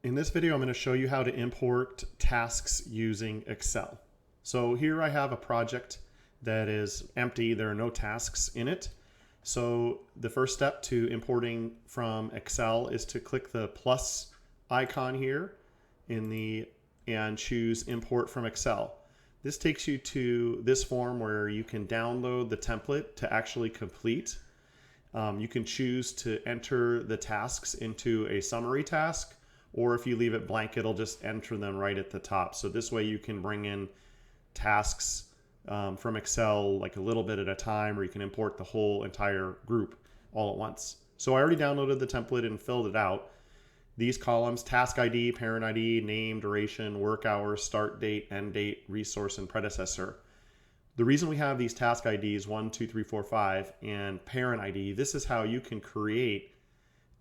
In this video, I'm going to show you how to import tasks using Excel. So here I have a project that is empty. There are no tasks in it. So the first step to importing from Excel is to click the plus icon here and choose import from Excel. This takes you to this form where you can download the template to actually complete. You can choose to enter the tasks into a summary task, or if you leave it blank, it'll just enter them right at the top. So this way you can bring in tasks from Excel like a little bit at a time, or you can import the whole entire group all at once. So I already downloaded the template and filled it out. These columns: task ID, parent ID, name, duration, work hours, start date, end date, resource, and predecessor. The reason we have these task IDs 1, 2, 3, 4, 5 and parent ID, this is how you can create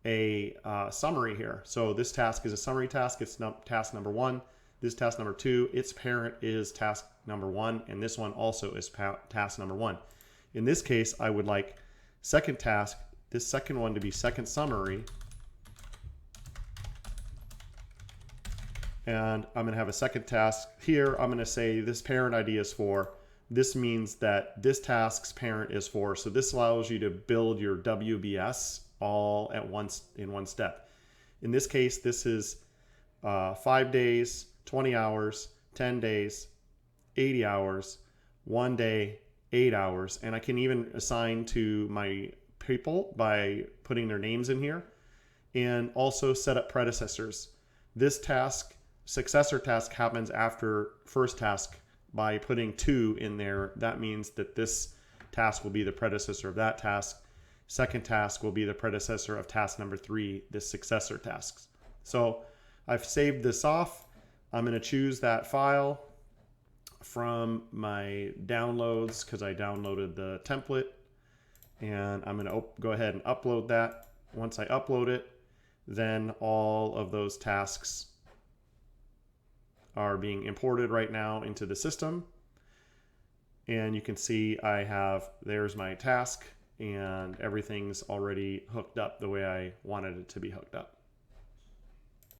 a summary here. So this task is a summary task. It's task number 1. This task number 2, its parent is task number 1, and this one also is task number 1. In this case, I would like second task, this second one, to be second summary, and I'm going to have a second task here. I'm going to say this parent ID is 4. This means that this task's parent is 4. So this allows you to build your WBS all at once in one step. In this case, this is 5 days, 20 hours, 10 days, 80 hours, 1 day, 8 hours. And I can even assign to my people by putting their names in here, and also set up predecessors. This task, successor task, happens after first task by putting 2 in there. That means that this task will be the predecessor of that task. Second task will be the predecessor of task number 3, this successor tasks. So I've saved this off. I'm going to choose that file from my downloads because I downloaded the template, and I'm going to go ahead and upload that. Once I upload it, then all of those tasks are being imported right now into the system. And you can see there's my task, and everything's already hooked up the way I wanted it to be hooked up.